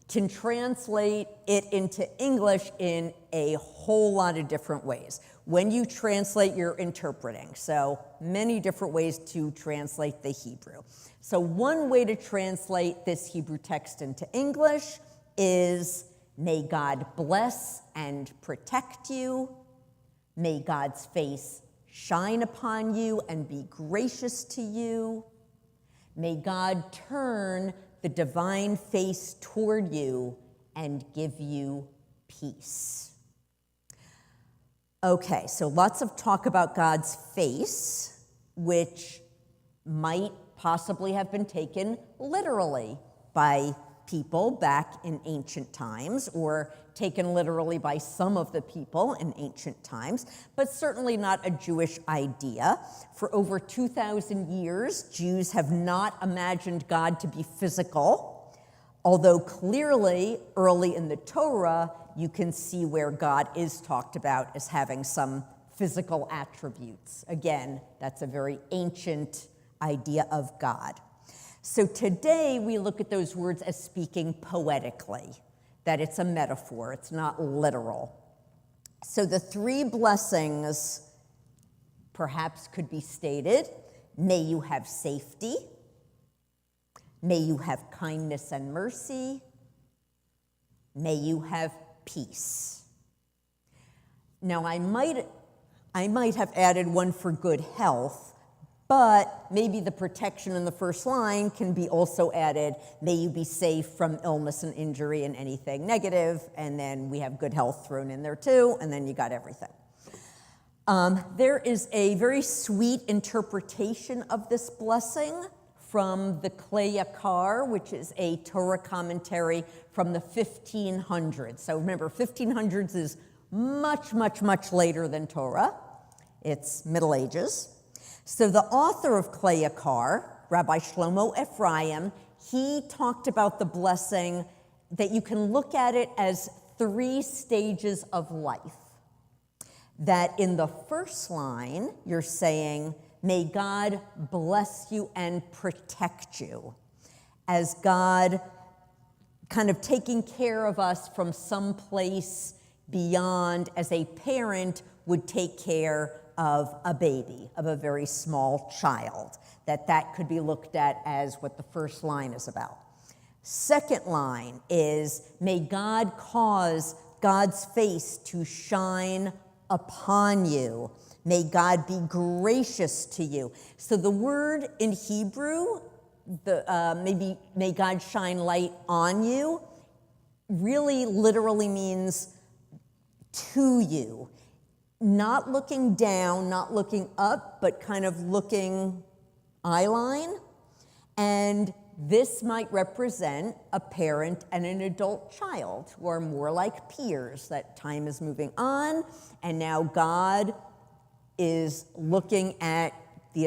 can translate it into English in a whole lot of different ways. When you translate, you're interpreting. So many different ways to translate the Hebrew. So one way to translate this Hebrew text into English is, may God bless and protect you. May God's face shine upon you and be gracious to you. May God turn the divine face toward you and give you peace. Okay, so lots of talk about God's face, which might possibly have been taken literally by people back in ancient times, or taken literally by some of the people in ancient times, but certainly not a Jewish idea. For over 2,000 years, Jews have not imagined God to be physical, although clearly early in the Torah, you can see where God is talked about as having some physical attributes. Again, that's a very ancient idea of God. So today we look at those words as speaking poetically, that it's a metaphor, it's not literal. So the three blessings perhaps could be stated: may you have safety, may you have kindness and mercy, may you have peace. Now I might have added one for good health, but maybe the protection in the first line can be also added, may you be safe from illness and injury and anything negative, and then we have good health thrown in there too, and then you got everything. There is a very sweet interpretation of this blessing from the Klei Yakar, which is a Torah commentary from the 1500s. So remember, 1500s is much, much, much later than Torah. It's Middle Ages. So the author of Klei Yakar, Rabbi Shlomo Ephraim, he talked about the blessing that you can look at it as 3 stages of life. That in the first line, you're saying, May God bless you and protect you. As God kind of taking care of us from some place beyond, as a parent would take care of a baby, of a very small child. That could be looked at as what the first line is about. Second line is, may God cause God's face to shine upon you. May God be gracious to you. So the word in Hebrew, may God shine light on you, really literally means to you. Not looking down, not looking up, but kind of looking eyeline. And this might represent a parent and an adult child who are more like peers, that time is moving on, and now God is looking at the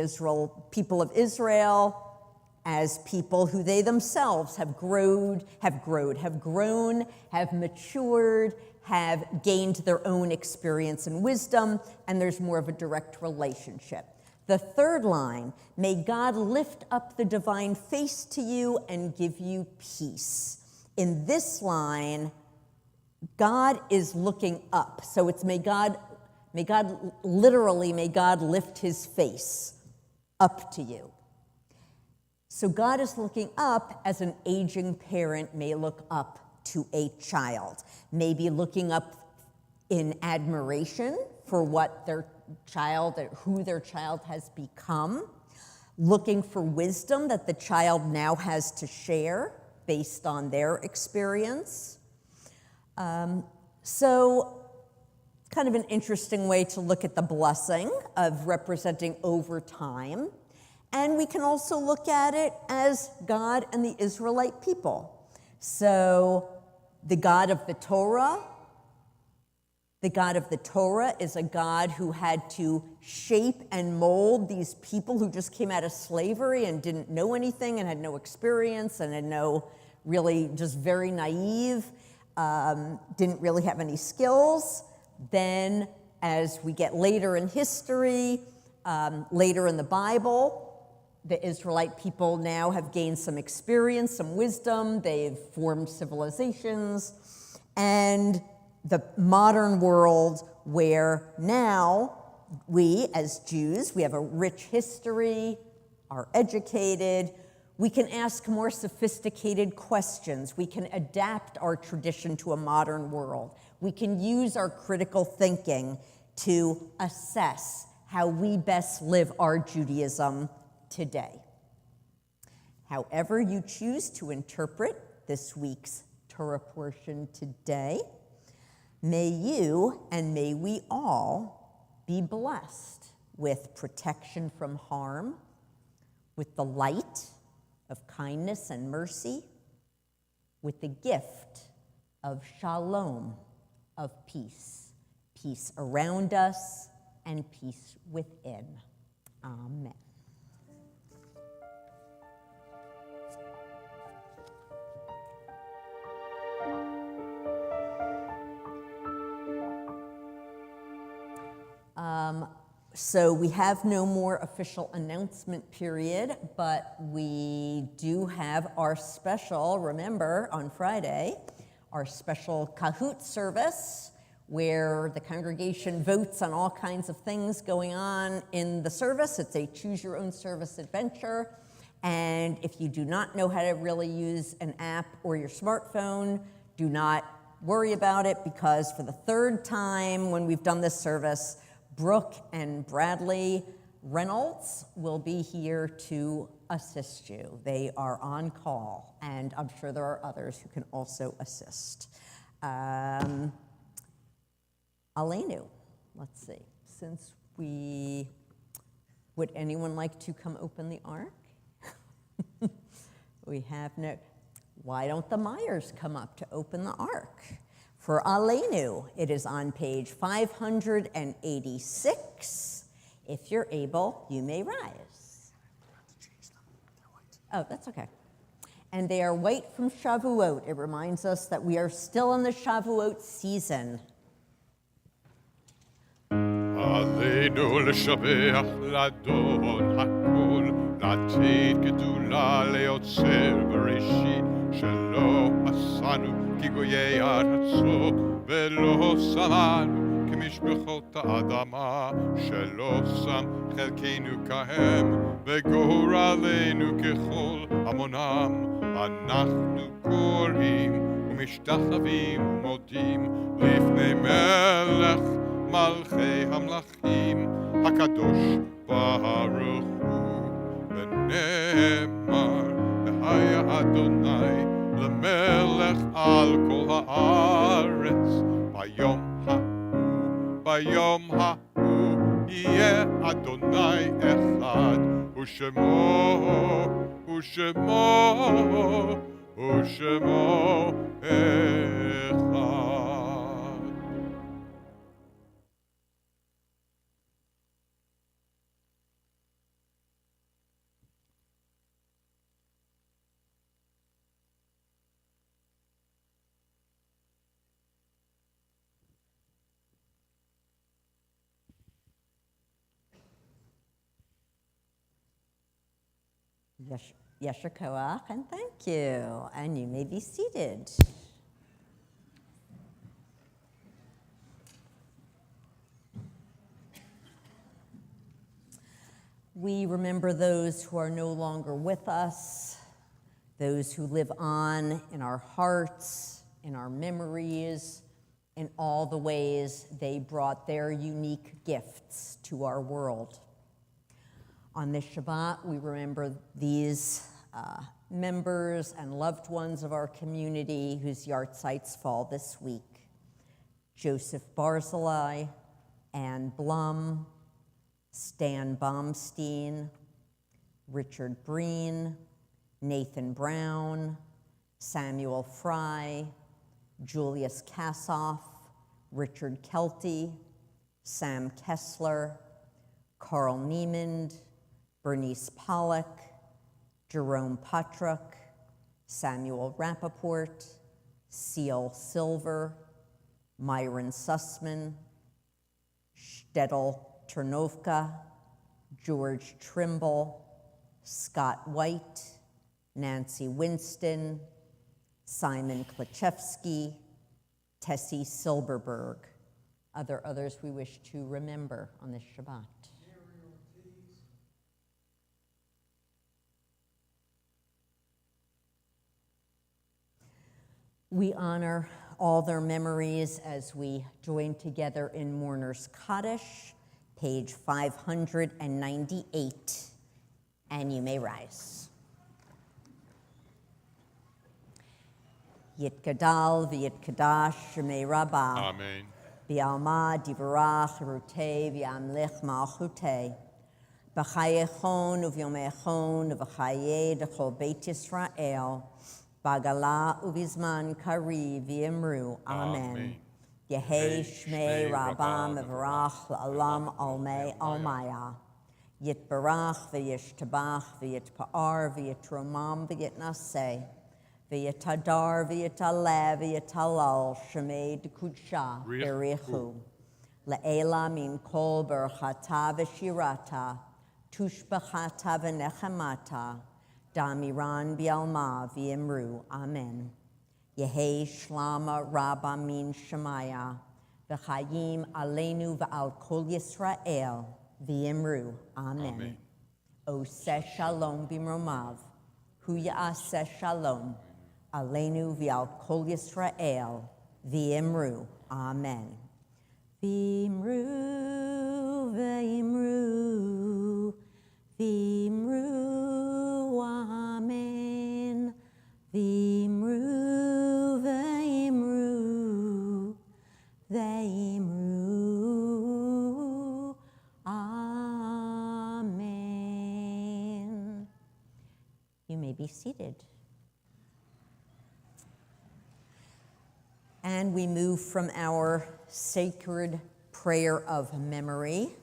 people of Israel as people who they themselves have grown, have matured, have gained their own experience and wisdom, and there's more of a direct relationship. The third line, may God lift up the divine face to you and give you peace. In this line, God is looking up. So it's may God lift his face up to you. So God is looking up as an aging parent may look up to a child, maybe looking up in admiration for what who their child has become, looking for wisdom that the child now has to share based on their experience. So kind of an interesting way to look at the blessing of representing over time. And we can also look at it as God and the Israelite people. So the God of the Torah is a God who had to shape and mold these people who just came out of slavery and didn't know anything and had no experience and had really just very naive, didn't really have any skills. Then as we get later in history, later in the Bible, the Israelite people now have gained some experience, some wisdom, they've formed civilizations, and the modern world where now we as Jews, we have a rich history, are educated, we can ask more sophisticated questions, we can adapt our tradition to a modern world, we can use our critical thinking to assess how we best live our Judaism today. However you choose to interpret this week's Torah portion today, may you and may we all be blessed with protection from harm, with the light of kindness and mercy, with the gift of shalom, of peace, peace around us and peace within. Amen. So we have no more official announcement period, but we do have our special, remember, on Friday, our special Kahoot service, where the congregation votes on all kinds of things going on in the service. It's a choose-your-own-service adventure. And if you do not know how to really use an app or your smartphone, do not worry about it, because for the third time when we've done this service, Brooke and Bradley Reynolds will be here to assist you. They are on call, and I'm sure there are others who can also assist. Aleinu, let's see. Would anyone like to come open the ark? We have no. Why don't the Myers come up to open the ark? For Aleinu, it is on page 586. If you're able, you may rise. Oh, that's okay. And they are white from Shavuot. It reminds us that we are still in the Shavuot season. עלינו לשבח לאדון הכל, לתת גדולה ליוצר בראשית, שלא עשנו כגויי ארצו, ולא שמנו כמשפחות האדמה, שלא שם חלקנו כהם, וגורלנו ככל המונם. אנחנו קוראים ומשתחווים ומודים לפני מלך מלכי המלכים, הקדוש ברוך הוא. ונאמר, והיה אדוני למלך על כל הארץ, ביום ההוא יהיה אדוני אחד, ושמו אחד. Yasher Koach, and thank you. And you may be seated. We remember those who are no longer with us, those who live on in our hearts, in our memories, in all the ways they brought their unique gifts to our world. On this Shabbat, we remember these members and loved ones of our community whose yahrzeits fall this week. Joseph Barzilai, Ann Blum, Stan Baumstein, Richard Breen, Nathan Brown, Samuel Fry, Julius Kassoff, Richard Kelty, Sam Kessler, Carl Niemand, Bernice Pollock, Jerome Putrick, Samuel Rappaport, Seal Silver, Myron Sussman, Stettel Ternovka, George Trimble, Scott White, Nancy Winston, Simon Klachevsky, Tessie Silberberg. Others we wish to remember on this Shabbat. We honor all their memories as we join together in Mourner's Kaddish, page 598, and you may rise. Yitgadal v'yitkadash shemei Rabbah. Amen. B'alma divarach rutei v'amlich malchutei. B'chayechon uvyomechon uv'chaye d'chol Beit Yisrael. Bagala uvizman kari v'imru. Amen. Yehei shmei Rabbah mevarach la'alam almei almaya. Yitbarach v'yishtabach v'yitpa'ar v'yitromam v'yitnaseh. V'yitadar v'yitaleh v'yitalal shemei d'kudsha berichu. Le'ela min kol berchata v'shirata tushbachata v'nechemata damiran bialma v'imru. Amen. Yehei shlama rabba min shemaya v'chayim aleinu v'al kol Yisrael v'imru. Amen. Oseh shalom b'mromav hu ya'aseh shalom aleinu v'al kol Yisrael v'imru. Amen. V'imru v'imru v'imru. Amen. V'imru v'imru v'imru. Amen. You may be seated. And we move from our sacred prayer of memory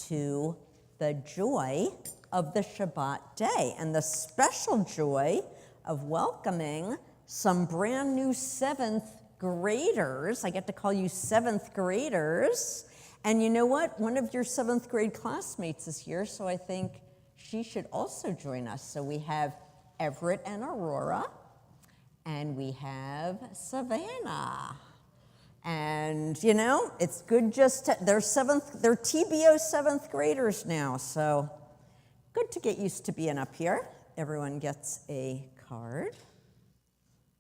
to the joy of the Shabbat day and the special joy of welcoming some brand new 7th graders. I get to call you 7th graders. And you know what? One of your 7th grade classmates is here, so I think she should also join us. So we have Everett and Aurora, and we have Savannah. And, you know, it's good just to, they're TBO 7th graders now, so good to get used to being up here. Everyone gets a card.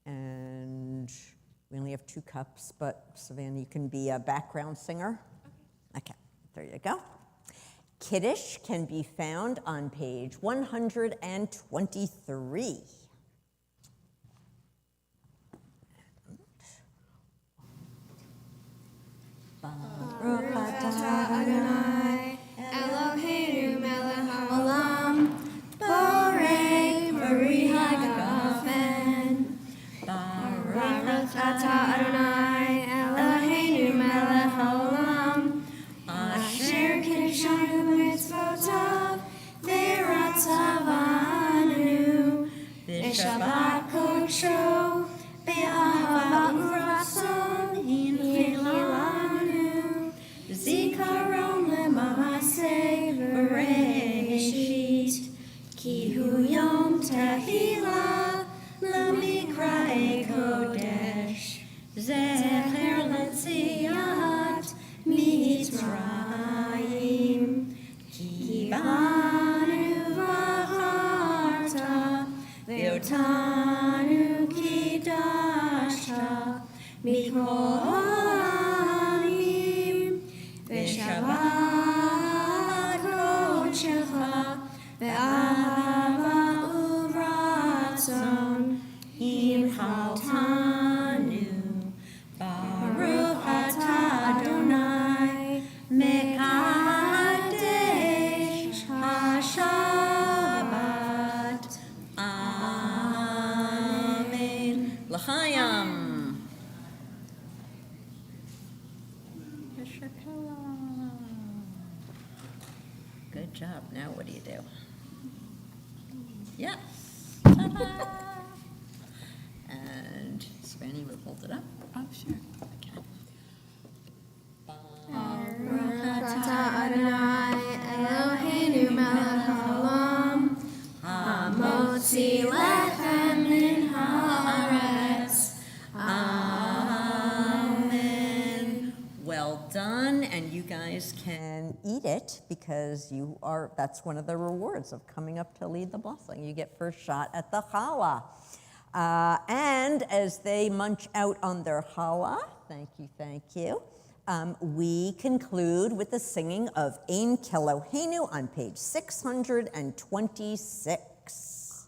And we only have 2 cups, but Savannah, you can be a background singer. Okay, there you go. Kiddush can be found on page 123. Baruch atah Adonai Eloheinu melech haolam borei pari hagafen. Baruch atah Adonai Eloheinu melech haolam asher kiddushanu b'mitzvotav v'ratzavanu b'shabbat kodsho be'ahava u'ratzon hinchilanu zikaron lema'aseh b'reishit ki hu yom tehillah lemikra'e kodesh zecher letziyat mitzrayim ki banu v'charta ve'otanu kidashta mikol ha'amim v'shabbat kodshecha ve'ahava u'ratzon imchaltanu Baruch atah Adonai mekadesh haShabbat. Amen. L'chaim. Good job. Now what do you do? Yes. Ta-da. And Savannah, will hold it up. Oh, sure. Okay. Baruch atah Adonai Eloheinu melech haolam hamotzi lechem min haaretz. Amen. Well done, and you guys can eat it because that's one of the rewards of coming up to lead the blessing. You get first shot at the challah. And as they munch out on their challah, thank you, we conclude with the singing of Ein Keloheinu on page 626.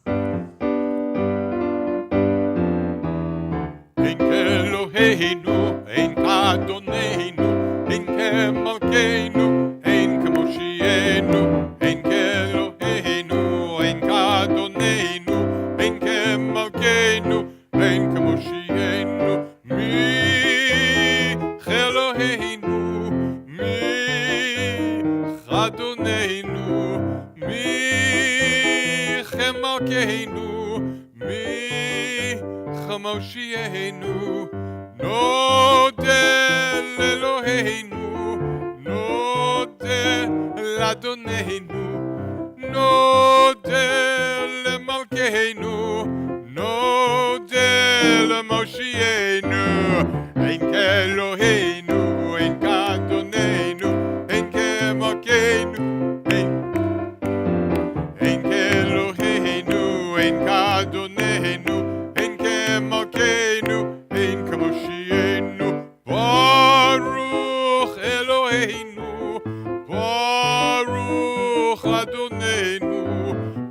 Ein Keloheinu, ein Adonenu, ein Kemalkeinu, ein Kemoshienu, ein Keloheinu, ein Adonenu, ein Kemalkeinu, ein Kemoshienu, mi Keloheinu, mi Adonenu, mi Kemalkeinu, mi Moshienu, nodel Eloheinu, nodel Adonenu, nodel Malkeinu, nodel Moshienu, ein Keloheinu, ein Adonenu, ein Kemalkeinu, ein Keloheinu, ein Adonenu, Malkeinu, ein Kemoshienu, Baruch Eloheinu, Baruch Adonenu,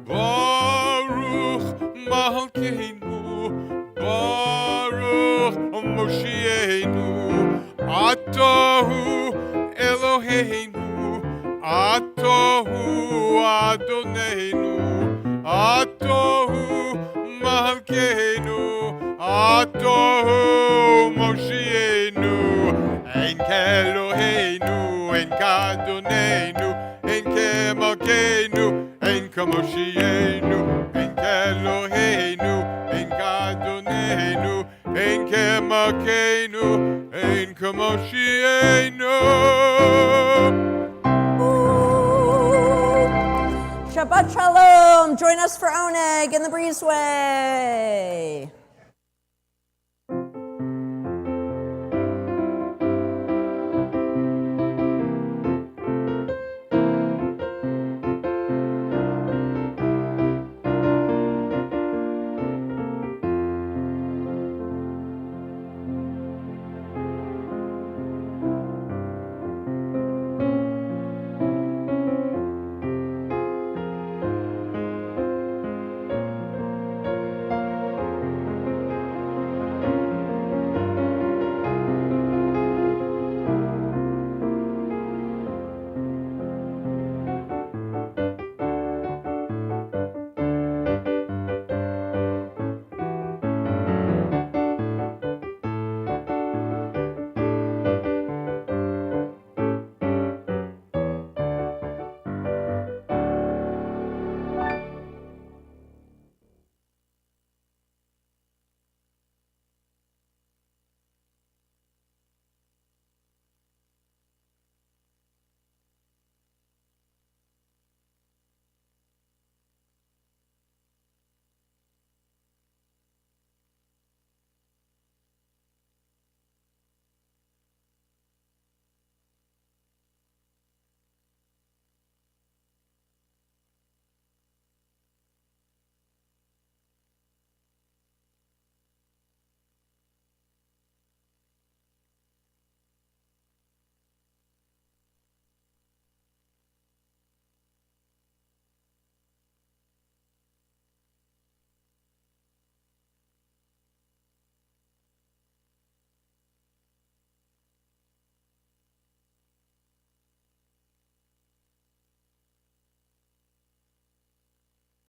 Baruch Malkeinu, Baruch Moshienu, Atahu Eloheinu, Atahu Adonenu, Atahu Malkeinu, Atahu Moshienu, ein Keloheinu, ein Adonenu, ein Kemalkeinu, ein Kemoshienu, ein Keloheinu, ein Adonenu, ein Kemalkeinu, ein Kamoshienu. Shabbat Shalom. Join us for Oneg in the breezeway.